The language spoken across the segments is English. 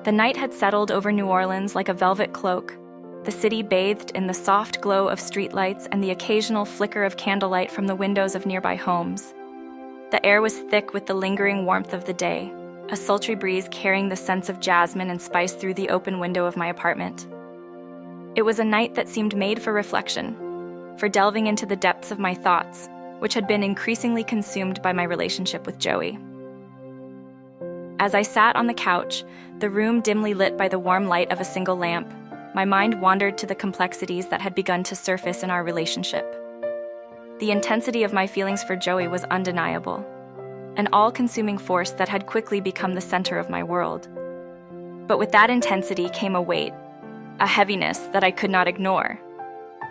The night had settled over New Orleans like a velvet cloak, the city bathed in the soft glow of streetlights and the occasional flicker of candlelight from the windows of nearby homes. The air was thick with the lingering warmth of the day, a sultry breeze carrying the scents of jasmine and spice through the open window of my apartment. It was a night that seemed made for reflection, for delving into the depths of my thoughts, which had been increasingly consumed by my relationship with Joey. As I sat on the couch, the room dimly lit by the warm light of a single lamp, my mind wandered to the complexities that had begun to surface in our relationship. The intensity of my feelings for Joey was undeniable, an all-consuming force that had quickly become the center of my world. But with that intensity came a weight, a heaviness that I could not ignore.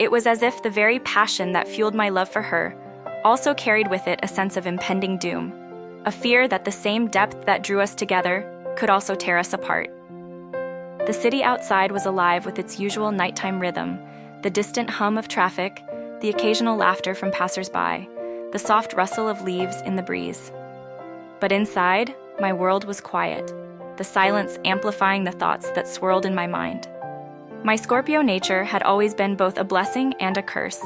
It was as if the very passion that fueled my love for her also carried with it a sense of impending doom, a fear that the same depth that drew us together could also tear us apart. The city outside was alive with its usual nighttime rhythm, the distant hum of traffic, the occasional laughter from passers-by, the soft rustle of leaves in the breeze. But inside, my world was quiet, the silence amplifying the thoughts that swirled in my mind. My Scorpio nature had always been both a blessing and a curse,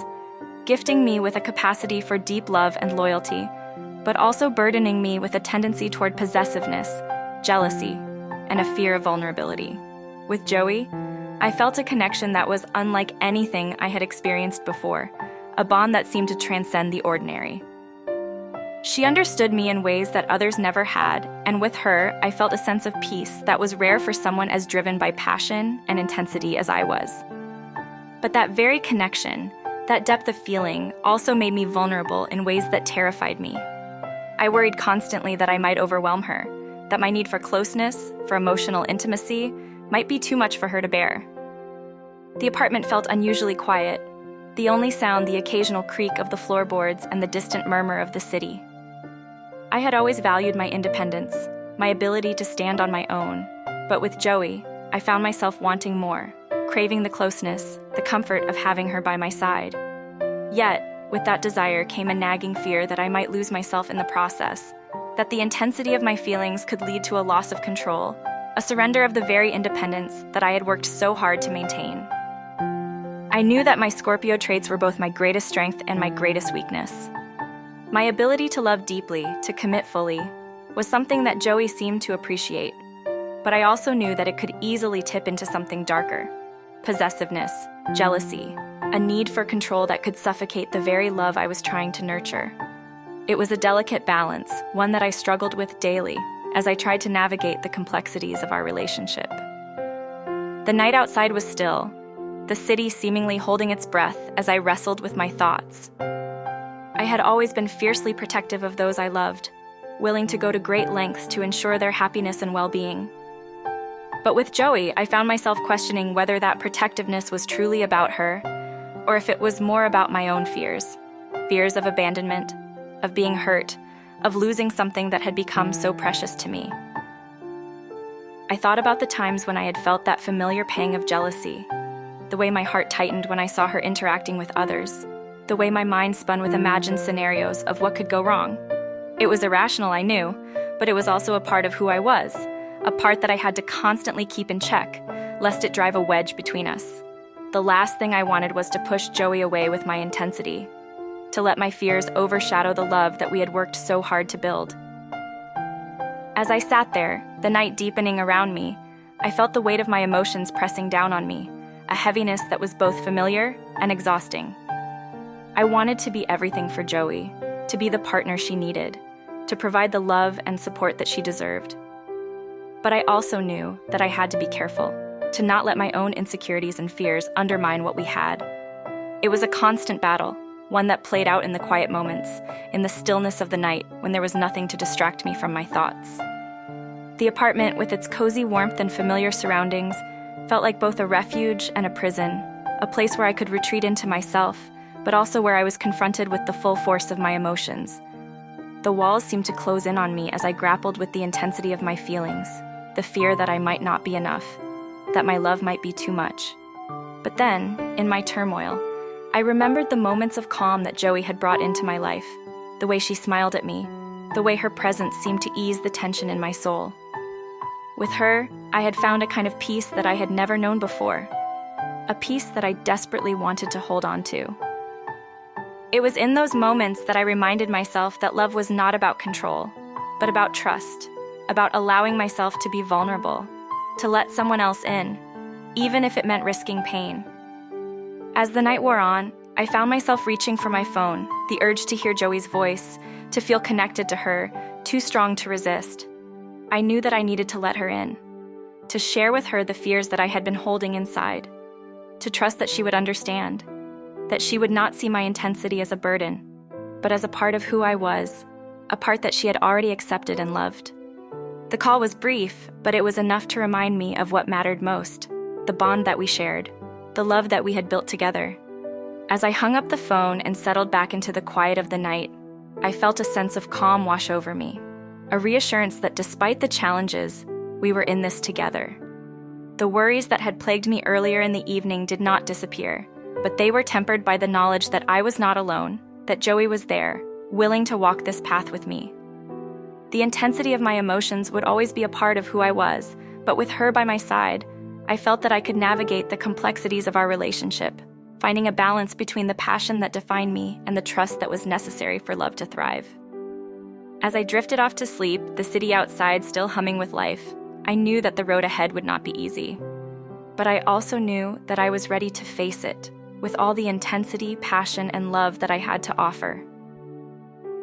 gifting me with a capacity for deep love and loyalty, but also burdening me with a tendency toward possessiveness, jealousy, and a fear of vulnerability. With Joey, I felt a connection that was unlike anything I had experienced before, a bond that seemed to transcend the ordinary. She understood me in ways that others never had, and with her, I felt a sense of peace that was rare for someone as driven by passion and intensity as I was. But that very connection, that depth of feeling, also made me vulnerable in ways that terrified me. I worried constantly that I might overwhelm her, that my need for closeness, for emotional intimacy, might be too much for her to bear. The apartment felt unusually quiet, the only sound the occasional creak of the floorboards and the distant murmur of the city. I had always valued my independence, my ability to stand on my own, but with Joey, I found myself wanting more, craving the closeness, the comfort of having her by my side. Yet, with that desire came a nagging fear that I might lose myself in the process, that the intensity of my feelings could lead to a loss of control, a surrender of the very independence that I had worked so hard to maintain. I knew that my Scorpio traits were both my greatest strength and my greatest weakness. My ability to love deeply, to commit fully, was something that Joey seemed to appreciate, but I also knew that it could easily tip into something darker: possessiveness, jealousy, a need for control that could suffocate the very love I was trying to nurture. It was a delicate balance, one that I struggled with daily as I tried to navigate the complexities of our relationship. The night outside was still, the city seemingly holding its breath as I wrestled with my thoughts. I had always been fiercely protective of those I loved, willing to go to great lengths to ensure their happiness and well-being. But with Joey, I found myself questioning whether that protectiveness was truly about her, or if it was more about my own fears of abandonment, of being hurt, of losing something that had become so precious to me. I thought about the times when I had felt that familiar pang of jealousy, the way my heart tightened when I saw her interacting with others, the way my mind spun with imagined scenarios of what could go wrong. It was irrational, I knew, but it was also a part of who I was, a part that I had to constantly keep in check, lest it drive a wedge between us. The last thing I wanted was to push Joey away with my intensity, to let my fears overshadow the love that we had worked so hard to build. As I sat there, the night deepening around me, I felt the weight of my emotions pressing down on me, a heaviness that was both familiar and exhausting. I wanted to be everything for Joey, to be the partner she needed, to provide the love and support that she deserved. But I also knew that I had to be careful, to not let my own insecurities and fears undermine what we had. It was a constant battle, one that played out in the quiet moments, in the stillness of the night when there was nothing to distract me from my thoughts. The apartment, with its cozy warmth and familiar surroundings, felt like both a refuge and a prison, a place where I could retreat into myself, but also where I was confronted with the full force of my emotions. The walls seemed to close in on me as I grappled with the intensity of my feelings, the fear that I might not be enough, that my love might be too much. But then, in my turmoil, I remembered the moments of calm that Joey had brought into my life, the way she smiled at me, the way her presence seemed to ease the tension in my soul. With her, I had found a kind of peace that I had never known before, a peace that I desperately wanted to hold on to. It was in those moments that I reminded myself that love was not about control, but about trust, about allowing myself to be vulnerable, to let someone else in, even if it meant risking pain. As the night wore on, I found myself reaching for my phone, the urge to hear Joey's voice, to feel connected to her, too strong to resist. I knew that I needed to let her in, to share with her the fears that I had been holding inside, to trust that she would understand, that she would not see my intensity as a burden, but as a part of who I was, a part that she had already accepted and loved. The call was brief, but it was enough to remind me of what mattered most, the bond that we shared, the love that we had built together. As I hung up the phone and settled back into the quiet of the night, I felt a sense of calm wash over me, a reassurance that despite the challenges, we were in this together. The worries that had plagued me earlier in the evening did not disappear, but they were tempered by the knowledge that I was not alone, that Joey was there, willing to walk this path with me. The intensity of my emotions would always be a part of who I was, but with her by my side, I felt that I could navigate the complexities of our relationship, finding a balance between the passion that defined me and the trust that was necessary for love to thrive. As I drifted off to sleep, the city outside still humming with life, I knew that the road ahead would not be easy. But I also knew that I was ready to face it, with all the intensity, passion, and love that I had to offer.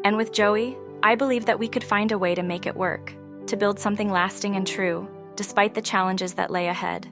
And with Joey, I believed that we could find a way to make it work, to build something lasting and true, despite the challenges that lay ahead.